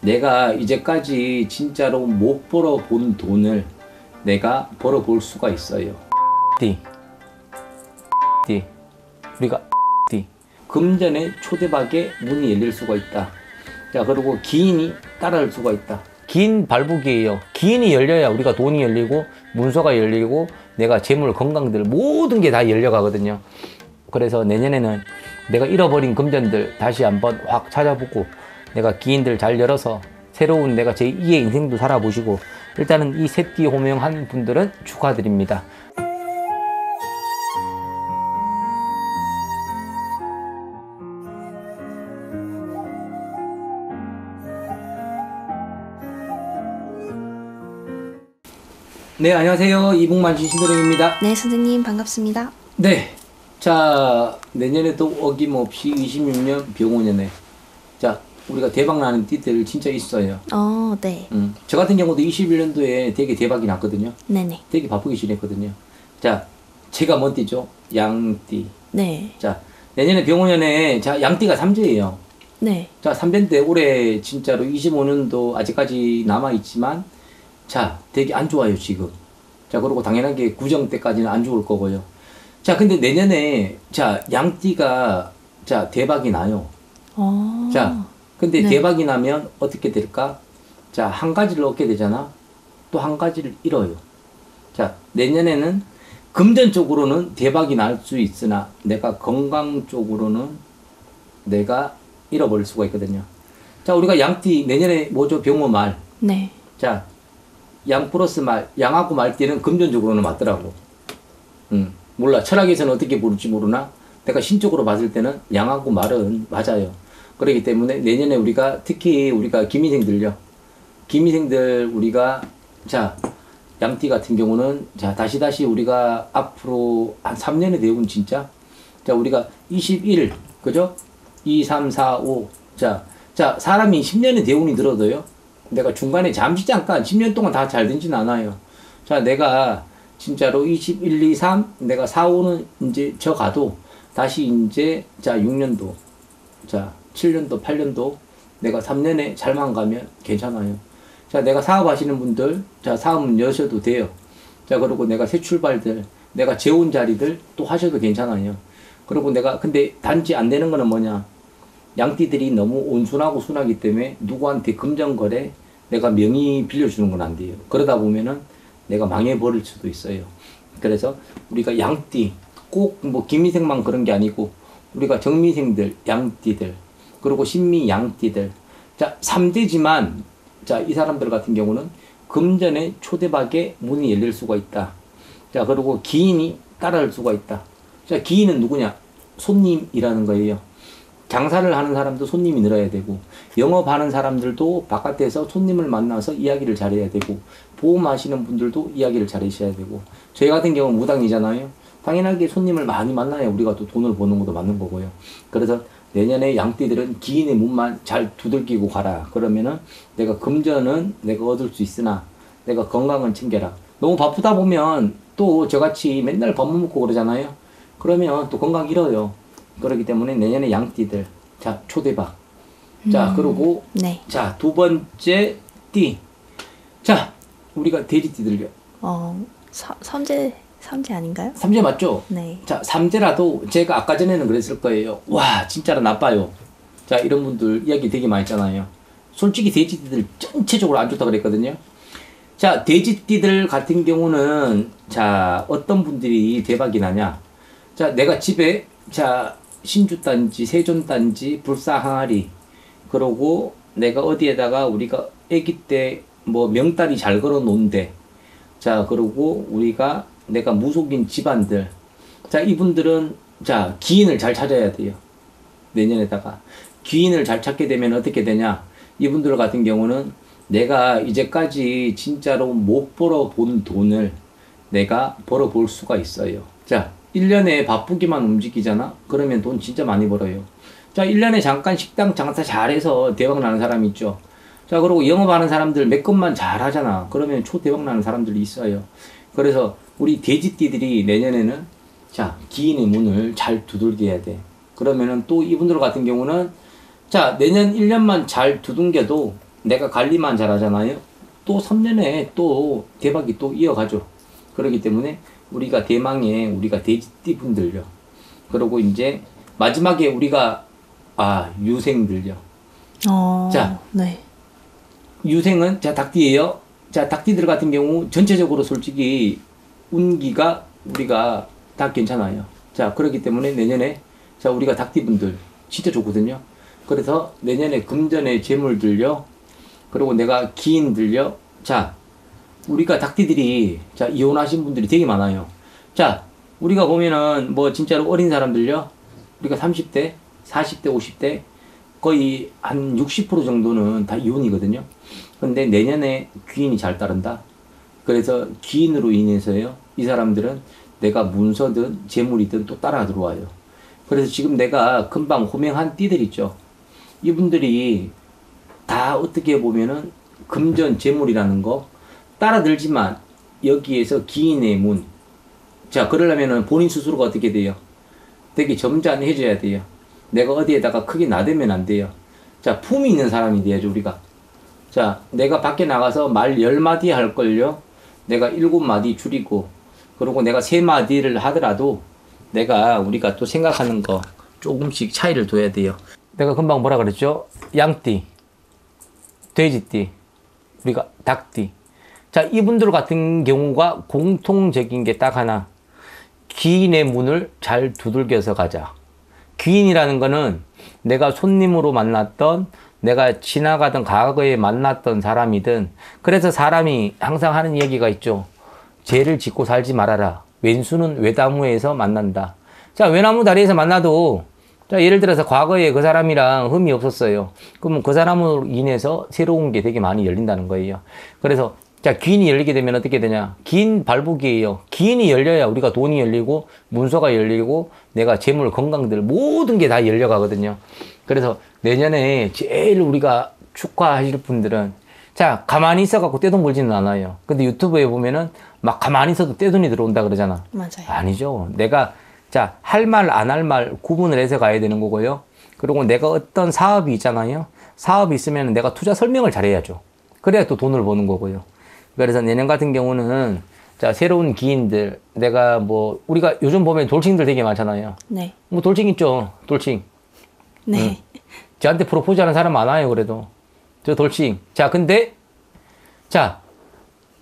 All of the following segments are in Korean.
내가 이제까지 진짜로 못 벌어본 돈을 내가 벌어볼 수가 있어요. 우리가 금전의 초대박에 문이 열릴 수가 있다. 자, 그리고 기인이 따라올 수가 있다. 기인 발복이에요. 기인이 열려야 우리가 돈이 열리고 문서가 열리고 내가 재물, 건강들 모든 게 다 열려가거든요. 그래서 내년에는 내가 잃어버린 금전들 다시 한번 확 찾아보고 내가 기인들 잘 열어서 새로운 내가 제2의 인생도 살아보시고, 일단은 이 새띠 호명한 분들은 축하드립니다. 네, 안녕하세요. 이북만신 신도령입니다. 네, 선생님 반갑습니다. 네, 자, 내년에도 어김없이 26년 병원년에 자, 우리가 대박나는 띠들 진짜 있어요. 네. 저 같은 경우도 21년도에 되게 대박이 났거든요. 네네. 되게 바쁘게 지냈거든요. 자, 제가 뭔 띠죠? 양띠. 네. 자, 내년에 병원년에 자, 양띠가 3제예요. 네. 자, 3제인데 올해 진짜로 25년도 아직까지 남아있지만 자, 되게 안 좋아요, 지금. 자, 그리고 당연하게 구정 때까지는 안 좋을 거고요. 자, 근데 내년에, 자, 양띠가, 자, 대박이 나요. 자, 근데 네. 대박이 나면 어떻게 될까? 자, 한 가지를 얻게 되잖아. 또 한 가지를 잃어요. 자, 내년에는 금전적으로는 대박이 날 수 있으나 내가 건강 쪽으로는 내가 잃어버릴 수가 있거든요. 자, 우리가 양띠, 내년에 뭐죠? 병호 말. 네. 자, 양 플러스 말, 양하고 말띠는 금전적으로는 맞더라고. 몰라. 철학에서는 어떻게 부를지 모르나 내가 신적으로 봤을 때는 양하고 말은 맞아요. 그렇기 때문에 내년에 우리가 특히 우리가 기미생들요. 기미생들 우리가 자, 양띠 같은 경우는 자, 다시 우리가 앞으로 한 3년의 대운 진짜 자, 우리가 21, 그죠? 2, 3, 4, 5. 자, 사람이 10년의 대운이 들어도요. 내가 중간에 잠깐 10년 동안 다 잘 되지는 않아요. 자, 내가 진짜로 21, 2, 3, 내가 4, 5는 이제 저 가도 다시 이제 자, 6년도, 자, 7년도, 8년도 내가 3년에 잘만 가면 괜찮아요. 자, 내가 사업하시는 분들, 자, 사업은 여셔도 돼요. 자, 그리고 내가 새 출발들, 내가 재혼 자리들 또 하셔도 괜찮아요. 그리고 내가 근데 단지 안 되는 거는 뭐냐? 양띠들이 너무 온순하고 순하기 때문에 누구한테 금전거래 내가 명의 빌려주는 건 안 돼요. 그러다 보면은 내가 망해버릴 수도 있어요. 그래서 우리가 양띠 꼭 뭐 김미생만 그런 게 아니고 우리가 정미생들 양띠들 그리고 신미 양띠들 자 3대지만 자 이 사람들 같은 경우는 금전의 초대박에 문이 열릴 수가 있다. 자 그리고 기인이 따라올 수가 있다. 자 기인은 누구냐? 손님이라는 거예요. 장사를 하는 사람도 손님이 늘어야 되고 영업하는 사람들도 바깥에서 손님을 만나서 이야기를 잘해야 되고 보험하시는 분들도 이야기를 잘하셔야 되고 저희 같은 경우는 무당이잖아요. 당연하게 손님을 많이 만나야 우리가 또 돈을 버는 것도 맞는 거고요. 그래서 내년에 양띠들은 기인의 문만 잘 두들기고 가라. 그러면은 내가 금전은 내가 얻을 수 있으나 내가 건강은 챙겨라. 너무 바쁘다 보면 또 저같이 맨날 밥 못 먹고 그러잖아요. 그러면 또 건강 잃어요. 그렇기 때문에 내년에 양띠들 자 초대박 자 그리고 네. 자 두 번째 띠 자 우리가 돼지띠들요. 삼재 아닌가요? 삼재 맞죠? 네. 자 삼재라도 제가 아까 전에는 그랬을 거예요. 와 진짜로 나빠요. 자 이런 분들 이야기 되게 많이 했잖아요. 솔직히 돼지띠들 전체적으로 안 좋다 그랬거든요. 자 돼지띠들 같은 경우는 자 어떤 분들이 대박이 나냐? 자 내가 집에 자 신주단지, 세존단지, 불사항아리 그러고 내가 어디에다가 우리가 아기 때 뭐 명단이 잘 걸어 놓은데 자 그러고 우리가 내가 무속인 집안들 자 이분들은 자 기인을 잘 찾아야 돼요. 내년에다가 기인을 잘 찾게 되면 어떻게 되냐? 이분들 같은 경우는 내가 이제까지 진짜로 못 벌어본 돈을 내가 벌어볼 수가 있어요. 자 1년에 바쁘기만 움직이잖아? 그러면 돈 진짜 많이 벌어요. 자, 1년에 잠깐 식당 장사 잘해서 대박 나는 사람이 있죠. 자, 그리고 영업하는 사람들 몇 건만 잘 하잖아. 그러면 초대박 나는 사람들이 있어요. 그래서 우리 돼지띠들이 내년에는 자, 기인의 문을 잘 두들겨야 돼. 그러면은 또 이분들 같은 경우는 자, 내년 1년만 잘 두둥겨도 내가 관리만 잘하잖아요. 또 3년에 또 대박이 또 이어가죠. 그렇기 때문에 우리가 대망의 우리가 돼지띠 분들요. 그리고 이제 마지막에 우리가 유생들요. 자, 네. 유생은 자 닭띠예요. 자 닭띠들 같은 경우 전체적으로 솔직히 운기가 우리가 다 괜찮아요. 자 그렇기 때문에 내년에 자 우리가 닭띠 분들 진짜 좋거든요. 그래서 내년에 금전의 재물들요. 그리고 내가 기인들요. 자 우리가 닭띠들이 자 이혼하신 분들이 되게 많아요. 자 우리가 보면은 뭐 진짜로 어린 사람들요. 우리가 30대, 40대, 50대 거의 한 60% 정도는 다 이혼이거든요. 근데 내년에 귀인이 잘 따른다. 그래서 귀인으로 인해서요. 이 사람들은 내가 문서든 재물이든 또 따라 들어와요. 그래서 지금 내가 금방 호명한 띠들 있죠. 이분들이 다 어떻게 보면은 금전 재물이라는 거 따라들지만 여기에서 기인의 문. 자, 그러려면은 본인 스스로가 어떻게 돼요? 되게 점잖해져야 돼요. 내가 어디에다가 크게 나대면 안 돼요. 자, 품이 있는 사람이 돼야죠, 우리가. 자, 내가 밖에 나가서 말 10마디 할 걸요. 내가 7마디 줄이고, 그리고 내가 3마디를 하더라도 우리가 또 생각하는 거 조금씩 차이를 둬야 돼요. 내가 금방 뭐라 그랬죠? 양띠, 돼지띠, 우리가 닭띠. 자, 이분들 같은 경우가 공통적인 게 딱 하나. 귀인의 문을 잘 두들겨서 가자. 귀인이라는 거는 내가 손님으로 만났던, 내가 지나가던 과거에 만났던 사람이든, 그래서 사람이 항상 하는 얘기가 있죠. 죄를 짓고 살지 말아라. 왼수는 외나무에서 만난다. 자, 외나무 다리에서 만나도, 자, 예를 들어서 과거에 그 사람이랑 흠이 없었어요. 그러면 그 사람으로 인해서 새로운 게 되게 많이 열린다는 거예요. 그래서 자, 기인이 열리게 되면 어떻게 되냐? 기인 발복이에요. 기인이 열려야 우리가 돈이 열리고, 문서가 열리고, 내가 재물, 건강들, 모든 게 다 열려가거든요. 그래서 내년에 제일 우리가 축하하실 분들은, 자, 가만히 있어갖고 떼돈 벌지는 않아요. 근데 유튜브에 보면은 막 가만히 있어도 떼돈이 들어온다 그러잖아. 맞아요. 아니죠. 내가, 자, 할 말, 안 할 말 구분을 해서 가야 되는 거고요. 그리고 내가 어떤 사업이 있잖아요. 사업이 있으면 내가 투자 설명을 잘해야죠. 그래야 또 돈을 버는 거고요. 그래서 내년 같은 경우는 자 새로운 기인들 내가 뭐 우리가 요즘 보면 돌싱들 되게 많잖아요. 네. 뭐 돌싱 있죠. 돌싱. 네. 응. 저한테 프로포즈 하는 사람 많아요. 그래도 저 돌싱. 자 근데 자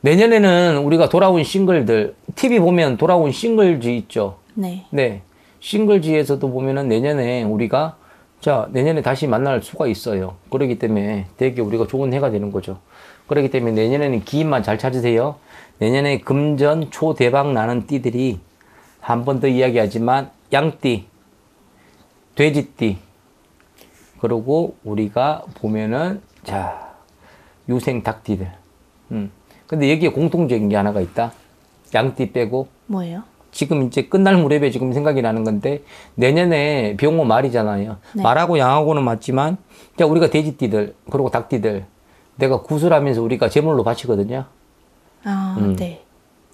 내년에는 우리가 돌아온 싱글들 TV 보면 돌아온 싱글지 있죠. 네. 네. 싱글지에서도 보면은 내년에 우리가 자 내년에 다시 만날 수가 있어요. 그렇기 때문에 되게 우리가 좋은 해가 되는 거죠. 그렇기 때문에 내년에는 기인만 잘 찾으세요. 내년에 금전 초대박 나는 띠들이 한 번 더 이야기하지만 양띠, 돼지띠, 그리고 우리가 보면은 자 유생 닭띠들. 근데 여기에 공통적인 게 하나가 있다. 양띠 빼고 뭐예요? 지금 이제 끝날 무렵에 지금 생각이 나는 건데 내년에 병호 말이잖아요. 네. 말하고 양하고는 맞지만 자 우리가 돼지띠들 그리고 닭띠들 내가 구슬하면서 우리가 제물로 바치거든요. 네.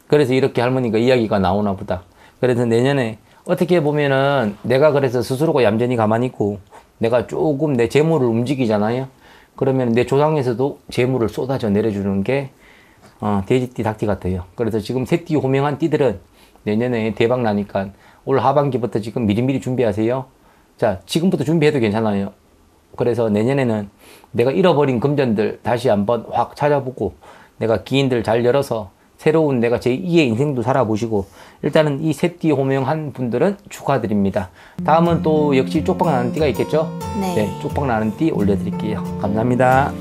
그래서 이렇게 할머니가 이야기가 나오나 보다. 그래서 내년에 어떻게 보면은 내가 그래서 스스로가 얌전히 가만히 있고 내가 조금 내 재물을 움직이잖아요. 그러면 내 조상에서도 재물을 쏟아져 내려주는 게 돼지띠, 닭띠 같아요. 그래서 지금 새띠 호명한 띠들은 내년에 대박 나니까 올 하반기부터 지금 미리미리 준비하세요. 자, 지금부터 준비해도 괜찮아요. 그래서 내년에는 내가 잃어버린 금전들 다시 한번 확 찾아보고 내가 기인들 잘 열어서 새로운 내가 제2의 인생도 살아보시고 일단은 이 새띠 호명한 분들은 축하드립니다. 다음은 또 역시 쪽박 나는 띠가 있겠죠? 네. 네, 쪽박 나는 띠 올려드릴게요. 감사합니다.